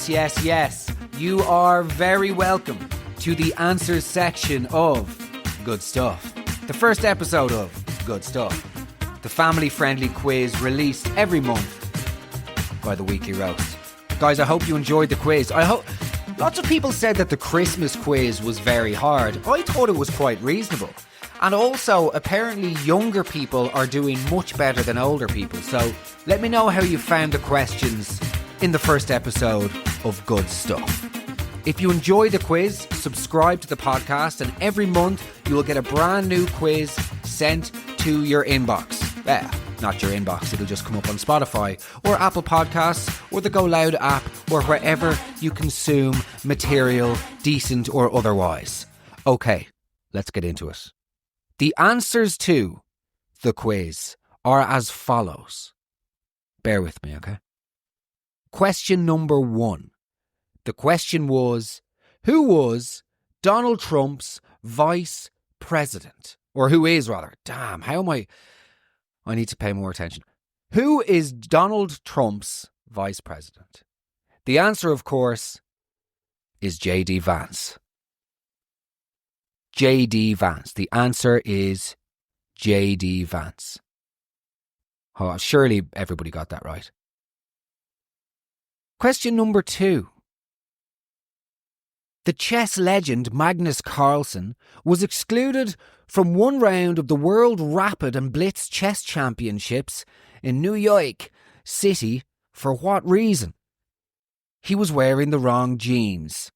Yes. You are very welcome to the answers section of Good Stuff. The first episode of Good Stuff. The family-friendly quiz released every month by the Weekly Roast. Guys, I hope you enjoyed the quiz. Lots of people said that the Christmas quiz was very hard. I thought it was quite reasonable. And also, apparently younger people are doing much better than older people. So let me know how you found the questions in the first episode of Good Stuff. If you enjoy the quiz, subscribe to the podcast, and every month you will get a brand new quiz sent to your inbox. Not your inbox, it'll just come up on Spotify or Apple Podcasts or the GoLoud app or wherever you consume material, decent or otherwise. Okay, let's get into it. The answers to the quiz are as follows. Bear with me, okay? Question number 1. The question was, who was Donald Trump's vice president? Or who is, rather. Damn, I need to pay more attention. Who is Donald Trump's vice president? The answer, of course, is J.D. Vance. J.D. Vance. The answer is J.D. Vance. Oh, surely everybody got that right. Question number 2. The chess legend Magnus Carlsen was excluded from one round of the World Rapid and Blitz Chess Championships in New York City for what reason? He was wearing the wrong jeans.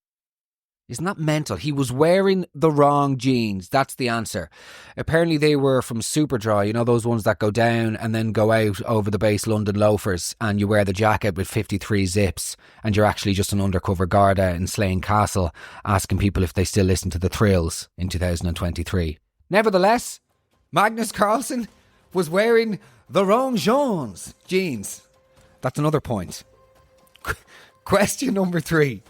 Isn't that mental? He was wearing the wrong jeans. That's the answer. Apparently they were from Superdry, you know, those ones that go down and then go out over the base London loafers, and you wear the jacket with 53 zips and you're actually just an undercover Garda in Slane Castle asking people if they still listen to the Thrills in 2023. Nevertheless, Magnus Carlsen was wearing the wrong jeans. That's another point. Question number 3.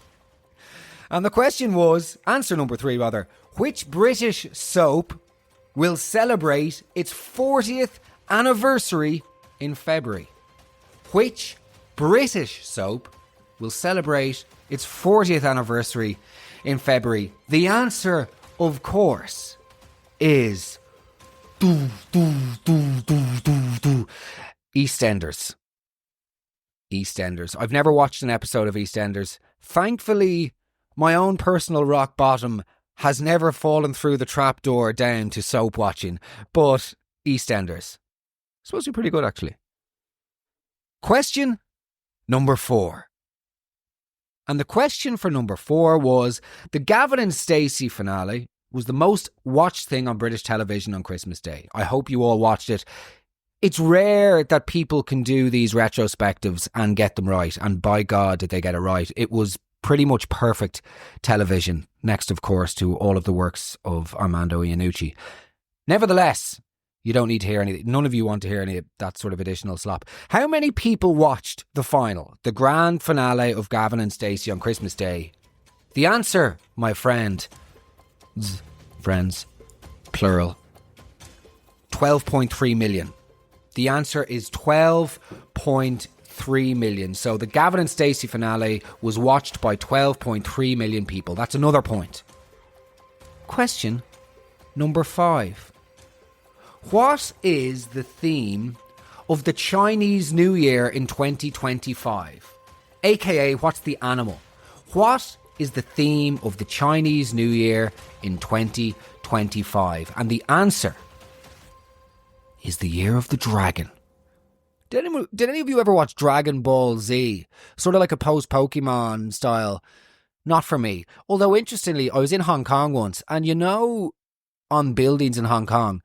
And the question was, answer number 3 rather, which British soap will celebrate its 40th anniversary in February? Which British soap will celebrate its 40th anniversary in February? The answer, of course, is EastEnders. EastEnders. I've never watched an episode of EastEnders. Thankfully, my own personal rock bottom has never fallen through the trapdoor down to soap watching, but EastEnders. Supposed to be pretty good, actually. Question number 4. And the question for number 4 was, the Gavin and Stacey finale was the most watched thing on British television on Christmas Day. I hope you all watched it. It's rare that people can do these retrospectives and get them right, and by God did they get it right. It was pretty much perfect television, next of course to all of the works of Armando Iannucci. Nevertheless, you don't need to hear any, none of you want to hear any of that sort of additional slop. How many people watched the final, the grand finale of Gavin and Stacey on Christmas Day? The answer, my friends, plural, 12.3 million. The answer is 12.3 million. So the Gavin and Stacey finale was watched by 12.3 million people. That's another point. Question number 5. What is the theme of the Chinese New Year in 2025? AKA, what's the animal? What is the theme of the Chinese New Year in 2025? And the answer is the Year of the Dragon. Did any of you ever watch Dragon Ball Z? Sort of like a post-Pokemon style. Not for me. Although, interestingly, I was in Hong Kong once, and you know, on buildings in Hong Kong,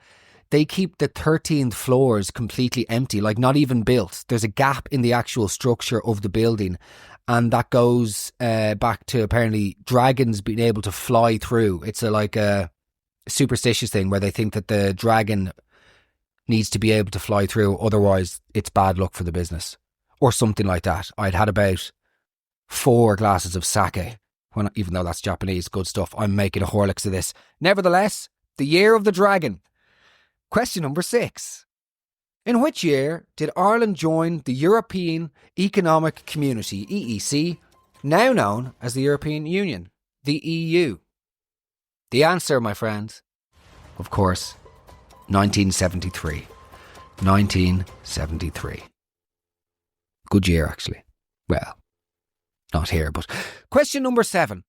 they keep the 13th floors completely empty, like not even built. There's a gap in the actual structure of the building, and that goes back to apparently dragons being able to fly through. It's like a superstitious thing where they think that the dragon needs to be able to fly through, otherwise it's bad luck for the business. Or something like that. I'd had about 4 glasses of sake, even though that's Japanese, good stuff. I'm making a Horlicks of this. Nevertheless, the Year of the Dragon. Question number 6. In which year did Ireland join the European Economic Community, EEC, now known as the European Union, the EU? The answer, my friends, of course, 1973. 1973. Good year, actually. Well, not here, but... Question number 7.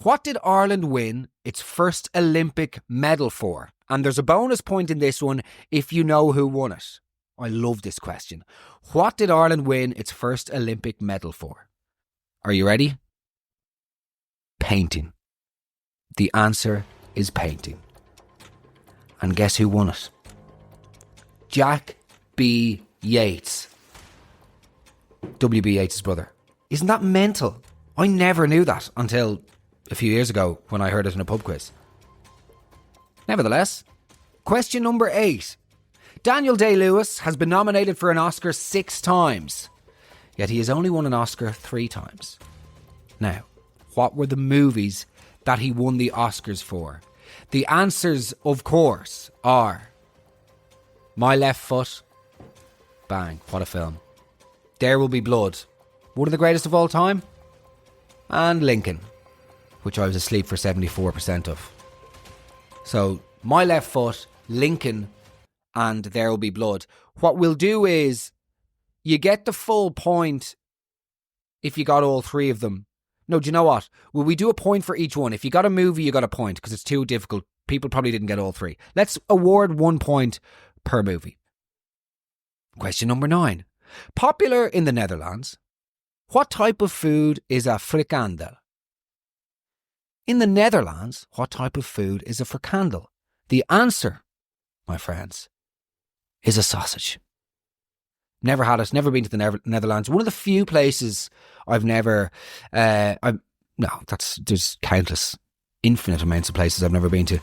What did Ireland win its first Olympic medal for? And there's a bonus point in this one if you know who won it. I love this question. What did Ireland win its first Olympic medal for? Are you ready? Painting. The answer is painting. And guess who won it? Jack B. Yeats. W.B. Yeats' brother. Isn't that mental? I never knew that until a few years ago when I heard it in a pub quiz. Nevertheless, question number 8. Daniel Day-Lewis has been nominated for an Oscar 6 times, yet he has only won an Oscar 3 times. Now, what were the movies that he won the Oscars for? The answers, of course, are My Left Foot. Bang, what a film. There Will Be Blood, one of the greatest of all time. And Lincoln, which I was asleep for 74% of. So, My Left Foot, Lincoln, and There Will Be Blood. What we'll do is, you get the full point if you got all 3 of them. No, do you know what? Will we do a point for each one? If you got a movie, you got a point, because it's too difficult. People probably didn't get all 3. Let's award 1 point per movie. Question number 9. Popular in the Netherlands, what type of food is a frikandel? In the Netherlands, what type of food is a frikandel? The answer, my friends, is a sausage. Never had it, never been to the Netherlands. One of the few places I've never... there's countless, infinite amounts of places I've never been to.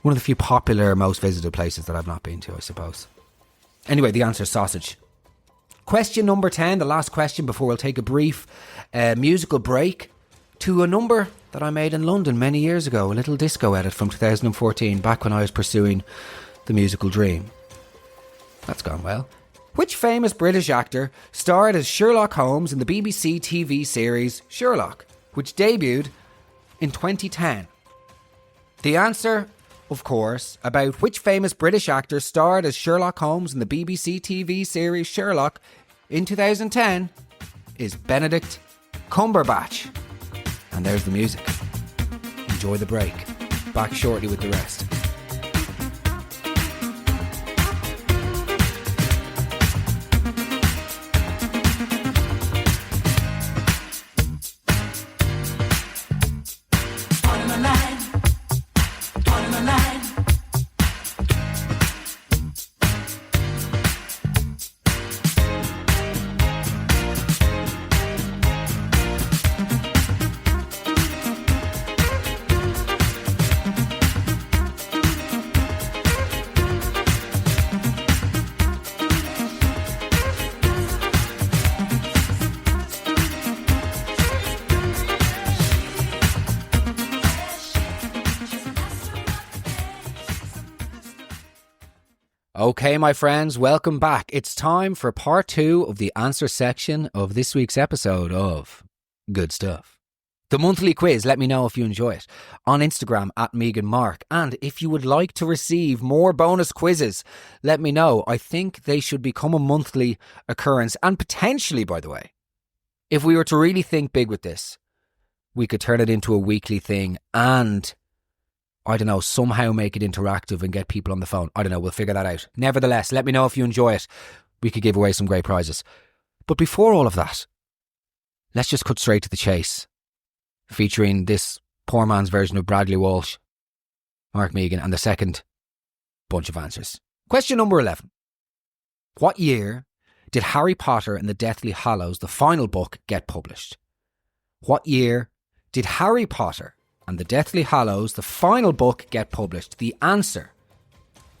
One of the few popular, most visited places that I've not been to, I suppose. Anyway, the answer is sausage. Question number 10, the last question before we'll take a brief musical break, to a number that I made in London many years ago, a little disco edit from 2014, back when I was pursuing the musical dream. That's gone well. Which famous British actor starred as Sherlock Holmes in the BBC TV series Sherlock, which debuted in 2010? The answer, of course, about which famous British actor starred as Sherlock Holmes in the BBC TV series Sherlock in 2010 is Benedict Cumberbatch. And there's the music. Enjoy the break. Back shortly with the rest. Okay, my friends, welcome back. It's time for part 2 of the answer section of this week's episode of Good Stuff. The monthly quiz, let me know if you enjoy it, on Instagram at MeganMark. And if you would like to receive more bonus quizzes, let me know. I think they should become a monthly occurrence. And potentially, by the way, if we were to really think big with this, we could turn it into a weekly thing and, I don't know, somehow make it interactive and get people on the phone. I don't know, we'll figure that out. Nevertheless, let me know if you enjoy it. We could give away some great prizes. But before all of that, let's just cut straight to the chase. Featuring this poor man's version of Bradley Walsh, Mark Megan, and the second bunch of answers. Question number 11. What year did Harry Potter and the Deathly Hallows, the final book, get published? What year did Harry Potter and the Deathly Hallows, the final book, get published? The answer,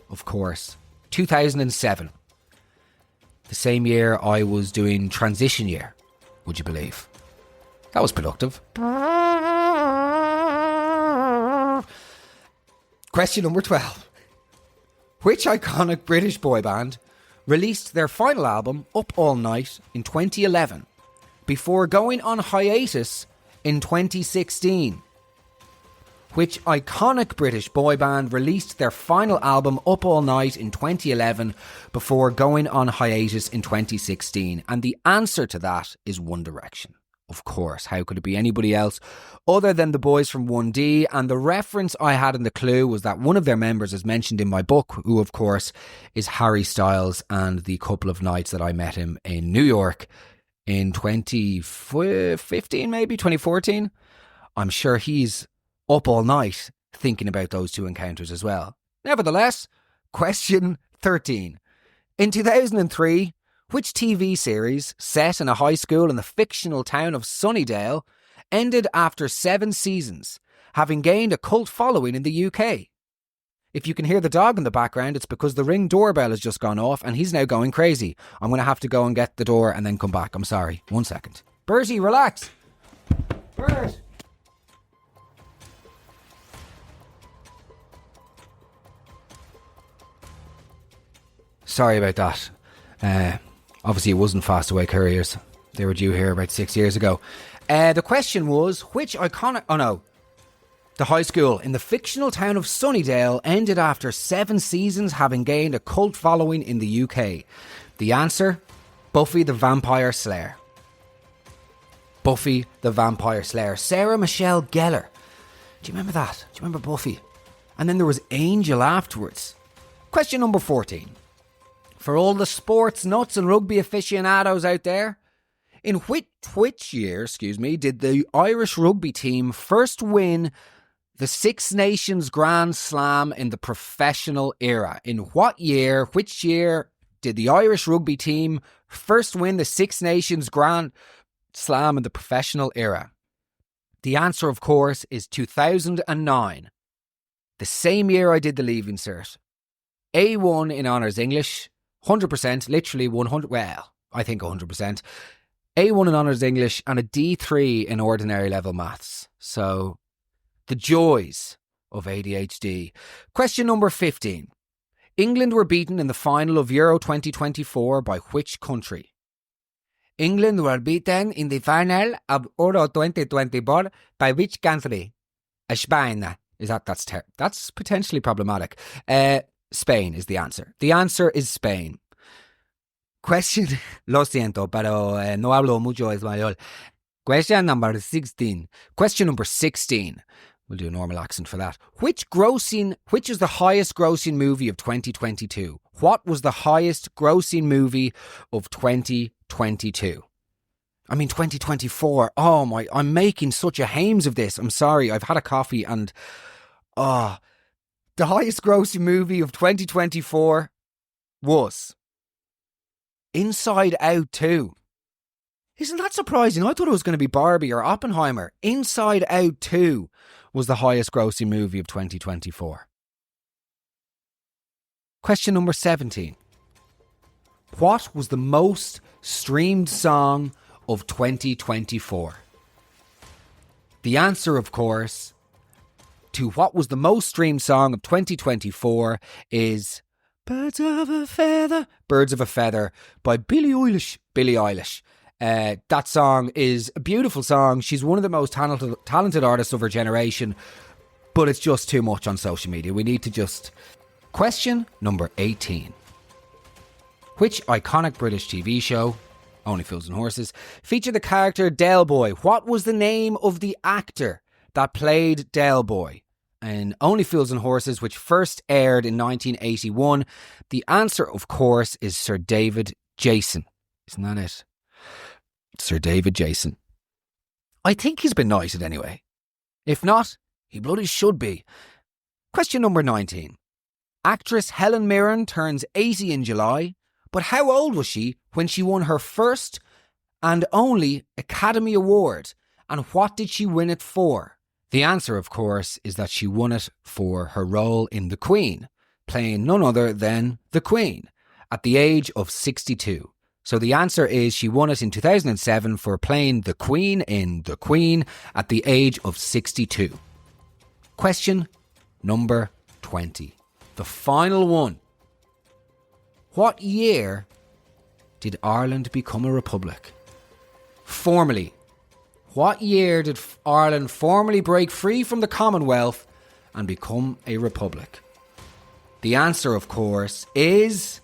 of course, 2007. The same year I was doing transition year, would you believe? That was productive. Question number 12. Which iconic British boy band released their final album, Up All Night, in 2011, before going on hiatus in 2016? Which iconic British boy band released their final album Up All Night in 2011 before going on hiatus in 2016? And the answer to that is One Direction. Of course, how could it be anybody else other than the boys from 1D? And the reference I had in the clue was that one of their members is mentioned in my book, who of course is Harry Styles, and the couple of nights that I met him in New York in 2015, maybe 2014. I'm sure he's up all night thinking about those two encounters as well. Nevertheless, question 13. In 2003, which TV series, set in a high school in the fictional town of Sunnydale, ended after 7 seasons, having gained a cult following in the UK? If you can hear the dog in the background, it's because the Ring doorbell has just gone off and he's now going crazy. I'm going to have to go and get the door and then come back. I'm sorry. 1 second. Bertie, relax. Bert. Sorry about that. Obviously, it wasn't Fastaway Couriers. They were due here about 6 years ago. The question was, which iconic... Oh, no. The high school in the fictional town of Sunnydale ended after 7 seasons, having gained a cult following in the UK. The answer? Buffy the Vampire Slayer. Buffy the Vampire Slayer. Sarah Michelle Gellar. Do you remember that? Do you remember Buffy? And then there was Angel afterwards. Question number 14. For all the sports nuts and rugby aficionados out there, in which year, did the Irish rugby team first win the Six Nations Grand Slam in the professional era? In which year did the Irish rugby team first win the Six Nations Grand Slam in the professional era? The answer, of course, is 2009. The same year I did the Leaving Cert. A1 in Honours English, 100%, literally 100, well, I think 100%. A1 in Honours English and a D3 in Ordinary Level Maths. So, the joys of ADHD. Question number 15. England were beaten in the final of Euro 2024 by which country? England were beaten in the final of Euro 2024 by which country? Spain. That's potentially problematic. Spain is the answer. The answer is Spain. Question, lo siento, pero no hablo mucho español. Question number 16. Question number 16. We'll do a normal accent for that. Which is the highest grossing movie of 2022? What was the highest grossing movie of 2022? I mean 2024. Oh my, I'm making such a hames of this. I'm sorry, I've had a coffee and... the highest grossing movie of 2024 was Inside Out 2. Isn't that surprising? I thought it was going to be Barbie or Oppenheimer. Inside Out 2 was the highest grossing movie of 2024. Question number 17. What was the most streamed song of 2024? The answer, of course, to what was the most streamed song of 2024 is Birds of a Feather by Billie Eilish. That song is a beautiful song. She's one of the most talented artists of her generation, but it's just too much on social media. We need to just... Question number 18. Which iconic British TV show, Only Fools and Horses, featured the character Del Boy? What was the name of the actor that played Del Boy in Only Fools and Horses, which first aired in 1981? The answer, of course, is Sir David Jason. Isn't that it? Sir David Jason. I think he's been knighted anyway. If not, he bloody should be. Question number 19. Actress Helen Mirren turns 80 in July, but how old was she when she won her first and only Academy Award? And what did she win it for? The answer, of course, is that she won it for her role in The Queen, playing none other than the Queen, at the age of 62. So the answer is she won it in 2007 for playing the Queen in The Queen at the age of 62. Question number 20. The final one. What year did Ireland become a republic? formally? What year did Ireland formally break free from the Commonwealth and become a republic? The answer, of course, is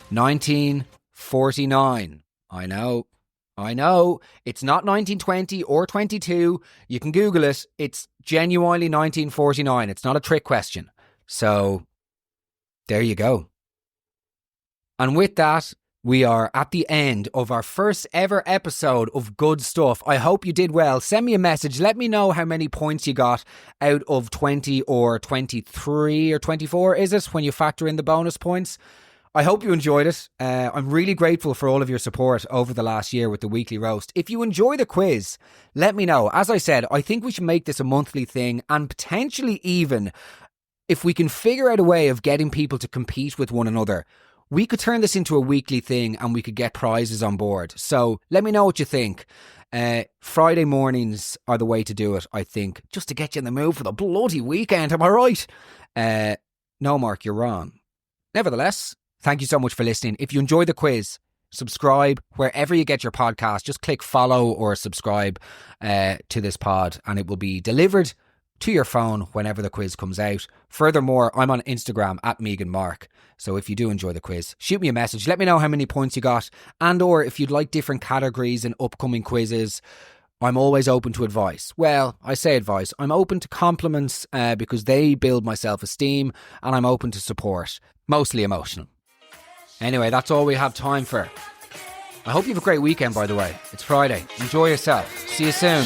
1949. I know. It's not 1920 or 22. You can Google it. It's genuinely 1949. It's not a trick question. So, there you go. And with that, we are at the end of our first ever episode of Good Stuff. I hope you did well. Send me a message. Let me know how many points you got out of 20 or 23 or 24, is it, when you factor in the bonus points? I hope you enjoyed it. I'm really grateful for all of your support over the last year with the weekly roast. If you enjoy the quiz, let me know. As I said, I think we should make this a monthly thing, and potentially even, if we can figure out a way of getting people to compete with one another, we could turn this into a weekly thing and we could get prizes on board. So let me know what you think. Friday mornings are the way to do it, I think, just to get you in the mood for the bloody weekend. Am I right? No, Mark, you're wrong. Nevertheless, thank you so much for listening. If you enjoy the quiz, subscribe wherever you get your podcast. Just click follow or subscribe to this pod and it will be delivered to your phone whenever the quiz comes out. Furthermore, I'm on Instagram at MeganMark. So if you do enjoy the quiz, shoot me a message. Let me know how many points you got, and or if you'd like different categories in upcoming quizzes. I'm always open to advice. Well, I say advice. I'm open to compliments because they build my self-esteem, and I'm open to support, mostly emotional. Anyway, that's all we have time for. I hope you have a great weekend, by the way. It's Friday. Enjoy yourself. See you soon.